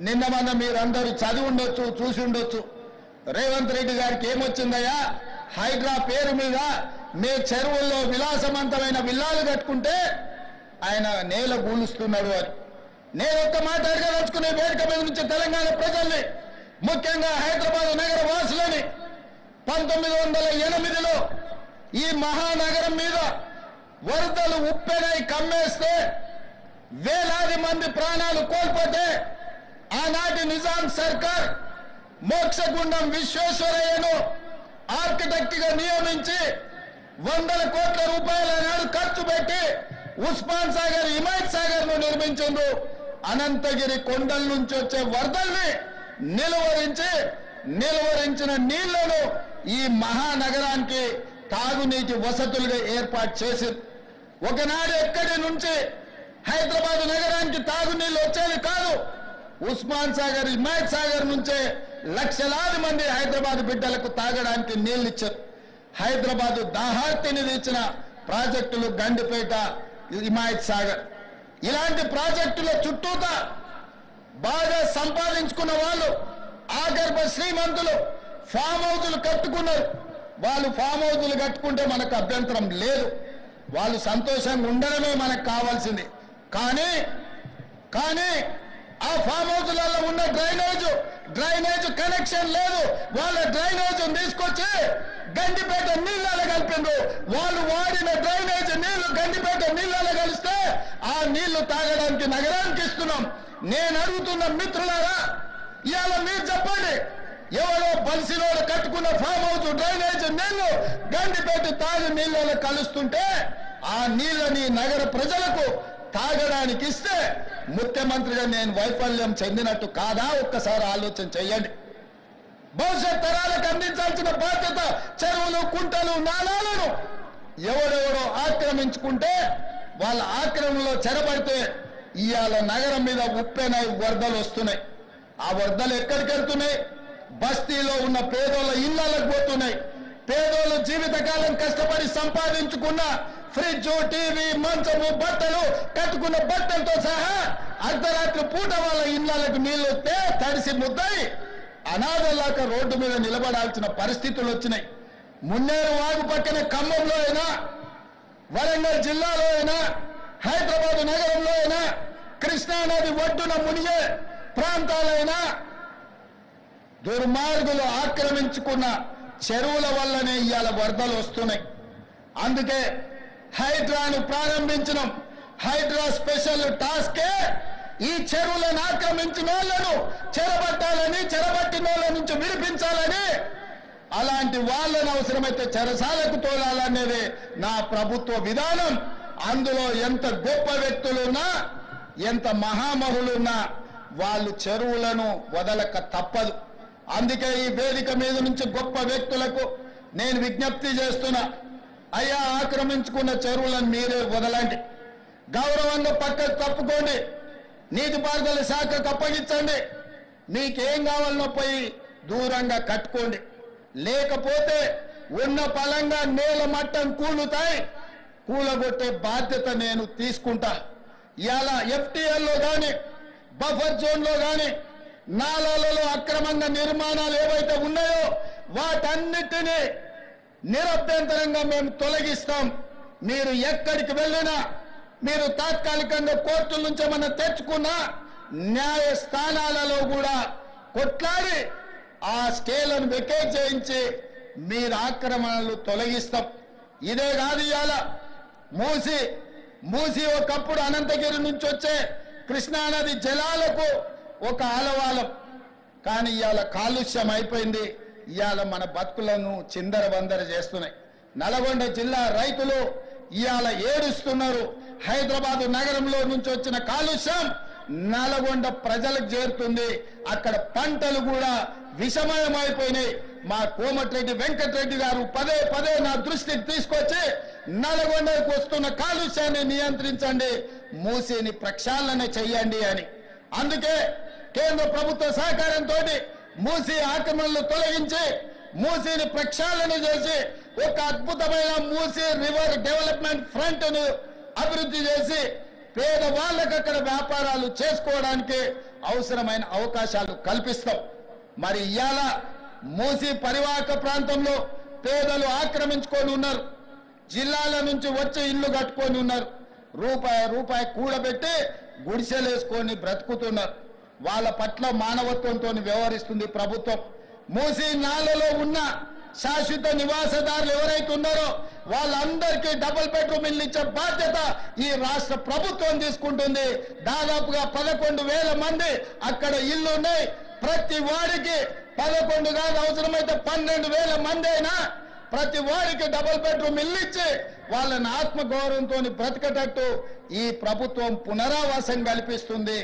నిన్న మన మీరందరూ చదివి ఉండొచ్చు, చూసి ఉండొచ్చు. రేవంత్ రెడ్డి గారికి ఏమొచ్చిందయ్యా, హైడ్రా పేరు మీద మీ చెరువుల్లో విలాసవంతమైన విల్లాలు కట్టుకుంటే ఆయన నేల గూలుస్తున్నాడు అని. నేను ఒక్క మాట అడగదలుచుకునే వేదిక మీద నుంచి తెలంగాణ ప్రజల్ని, ముఖ్యంగా హైదరాబాద్ నగర వాసులని, 1908లో ఈ మహానగరం మీద వరదలు ఉప్పెనై కమ్మేస్తే వేలాది మంది ప్రాణాలు కోల్పోతే ఆనాటి నిజాం సర్కార్ మోక్షగుండం విశ్వేశ్వరయ్యను ఆర్కిటెక్ట్ గా నియమించి 100 కోట్ల రూపాయల నాడు ఖర్చు పెట్టి ఉస్మాన్ సాగర్, హిమాయత్ సాగర్ ను నిర్మించిండు. అనంతగిరి కొండల నుంచి వచ్చే వరదల్ని నిలువరించిన నీళ్లను ఈ మహానగరానికి తాగునీటి వసతులుగా ఏర్పాటు చేసింది. ఒకనాడు ఎక్కడి నుంచి హైదరాబాద్ నగరానికి తాగునీళ్ళు వచ్చేది కాదు. ఉస్మాన్ సాగర్, హిమాయత్ సాగర్ నుంచే లక్షలాది మంది హైదరాబాద్ బిడ్డలకు తాగడానికి నీళ్లు ఇచ్చారు. హైదరాబాద్ దాహార్తిని తీర్చిన ప్రాజెక్టులు గండిపేట, హిమాయత్ సాగర్. ఇలాంటి ప్రాజెక్టుల చుట్టూత బాగా సంపాదించుకున్న వాళ్ళు, ఆగర్భ శ్రీమంతులు ఫామ్ హౌజులు కట్టుకున్నారు. వాళ్ళు ఫామ్ హౌజులు కట్టుకుంటే మనకు అభ్యంతరం లేదు, వాళ్ళు సంతోషంగా ఉండడమే మనకు కావాల్సింది. కానీ ఆ ఫామ్ హౌజులలో ఉన్న డ్రైనేజ్ కనెక్షన్ లేదు. వాళ్ళ డ్రైనేజ్ తీసుకొచ్చి గండిపేట నీళ్ళలో కలిపిండ్రు. వాళ్ళు వాడిన డ్రైనేజ్ నీళ్లు గండిపేట నీళ్ళలో కలిస్తే ఆ నీళ్లు తాగడానికి నగరానికి ఇస్తున్నాం. నేను అడుగుతున్న మిత్రులారా, ఇవాళ మీరు చెప్పండి, ఎవరో బల్సిలోడు కట్టుకున్న ఫామ్ హౌస్ డ్రైనేజ్ నీళ్లు గండిపేట తాగి నీళ్ళలో కలుస్తుంటే ఆ నీళ్ళని నగర ప్రజలకు తాగడానికి ఇస్తే ముఖ్యమంత్రిగా నేను వైఫల్యం చెందినట్టు కాదా? ఒక్కసారి ఆలోచన చెయ్యండి. భవిష్యత్ తరాలకు అందించాల్సిన బాధ్యత చెరువులు, కుంటలు, నాలాలను ఎవరెవరో ఆక్రమించుకుంటే వాళ్ళ ఆక్రమణలో చెరబడితే ఇవాళ నగరం మీద ఉప్పెనై వరదలు వస్తున్నాయి. ఆ వరదలు ఎక్కడికి వెళ్తున్నాయి? బస్తీలో ఉన్న పేదోళ్ళ ఇళ్లకు పోతున్నాయి. పేదోళ్ళు జీవితకాలం కష్టపడి సంపాదించుకున్న ఫ్రిడ్జ్, టీవీ, మంచము, బట్టలు, కట్టుకున్న బట్టలతో సహా అర్ధరాత్రి పూట వాళ్ళ ఇళ్లకు నీళ్లు వస్తే తడిసి ముద్దయి అనాథలాగా రోడ్డు మీద నిలబడాల్సిన పరిస్థితులు వచ్చినాయి. మున్నేరు వాగు పక్కన ఖమ్మంలో అయినా, వరంగల్ జిల్లాలో అయినా, హైదరాబాద్ నగరంలో అయినా, కృష్ణానది ఒడ్డున మునిగే ప్రాంతాలైనా దుర్మార్గులు ఆక్రమించుకున్న చెరువుల వల్లనే ఇవాళ వరదలు వస్తున్నాయి. అందుకే హైడ్రాను ప్రారంభించడం, హైడ్రా స్పెషల్ టాస్కే ఈ చెరువులను ఆక్రమించిన వాళ్ళను చెరబట్టాలని, చెరబట్టిన వాళ్ళ నుంచి విడిపించాలని, అలాంటి వాళ్ళను అవసరమైతే చెరసాలకు తోలాలనేది నా ప్రభుత్వ విధానం. అందులో ఎంత గొప్ప వ్యక్తులున్నా, ఎంత మహామహులున్నా వాళ్ళు చెరువులను వదలక తప్పదు. అందుకే ఈ వేదిక మీద నుంచి గొప్ప వ్యక్తులకు నేను విజ్ఞప్తి చేస్తున్నా, అయ్యా ఆక్రమించుకున్న చెరువులను మీరే వదలండి, గౌరవంగా పక్కకు తప్పుకోండి, నీటిపారుదల శాఖకు అప్పగించండి, మీకేం కావాలనో పోయి దూరంగా కట్టుకోండి. లేకపోతే ఉన్న పలంగా నేల మట్టం కూలగొట్టే బాధ్యత నేను తీసుకుంటా. ఇవాళ ఎఫ్టీఎల్లో కానీ, బఫర్ జోన్లో కానీ, నాలాలలో అక్రమంగా నిర్మాణాలు ఏవైతే ఉన్నాయో వాటన్నిటినీ నిరభ్యంతరంగా మేము తొలగిస్తాం. మీరు ఎక్కడికి వెళ్ళినా, మీరు తాత్కాలికంగా కోర్టుల నుంచి ఏమన్నా తెచ్చుకున్నా న్యాయస్థానాలలో కూడా కొట్లాడి ఆ స్టేలను వెకేట్ చేయించి మీరు ఆక్రమణలు తొలగిస్తాం. ఇదే కాదు, ఇవాళ మూసి ఒకప్పుడు అనంతగిరి నుంచి వచ్చే కృష్ణానది జలాలకు ఒక ఆలవాలం. కానీ ఇవాళ కాలుష్యం అయిపోయింది. ఇవాళ మన బతుకులను చిందరవందర చేస్తున్నాయి. నల్గొండ జిల్లా రైతులు ఇవాళ ఏడుస్తున్నారు. హైదరాబాద్ నగరంలో నుంచి వచ్చిన కాలుష్యం నల్గొండ ప్రజలకు చేరుతుంది. అక్కడ పంటలు కూడా విషమయమైపోయినాయి. మా కోమటిరెడ్డి వెంకటరెడ్డి గారు పదే నా దృష్టికి తీసుకొచ్చి నల్గొండకు వస్తున్న కాలుష్యాన్ని నియంత్రించండి, మూసిని ప్రక్షాళన చెయ్యండి అని. అందుకే కేంద్ర ప్రభుత్వ సహకారంతో మూసి ఆక్రమణలు తొలగించి మూసిని ప్రక్షాళన చేసి ఒక అద్భుతమైన మూసి రివర్ డెవలప్మెంట్ ఫ్రంట్ ను అభివృద్ధి చేసి పేదవాళ్ళకు అక్కడ వ్యాపారాలు చేసుకోవడానికి అవసరమైన అవకాశాలు కల్పిస్తాం. మరి ఇవాళ మూసీ పరివాహక ప్రాంతంలో పేదలు ఆక్రమించుకొని ఉన్నారు. జిల్లాల నుంచి వచ్చి ఇల్లు కట్టుకొని ఉన్నారు. రూపాయి కూడబెట్టి గుడిసెలేసుకొని బ్రతుకుతున్నారు. వాళ్ళ పట్ల మానవత్వంతో వ్యవహరిస్తుంది ప్రభుత్వం. మూసీ నాలలో ఉన్న శాశ్వత నివాసదారులు ఎవరైతే ఉన్నారో వాళ్ళందరికీ డబుల్ బెడ్రూమ్ ఇల్లు ఇచ్చే బాధ్యత ఈ రాష్ట్ర ప్రభుత్వం తీసుకుంటుంది. దాదాపుగా 11,000 మంది అక్కడ ఇల్లు ఉన్నాయి. ప్రతి వాడికి 11 కాదు, అవసరమైతే 12,000 మంది అయినా ప్రతి వాడికి డబుల్ బెడ్రూమ్ ఇల్లు ఇచ్చి వాళ్ళని ఆత్మగౌరవంతో బ్రతికేటట్టు ఈ ప్రభుత్వం పునరావాసం కల్పిస్తుంది.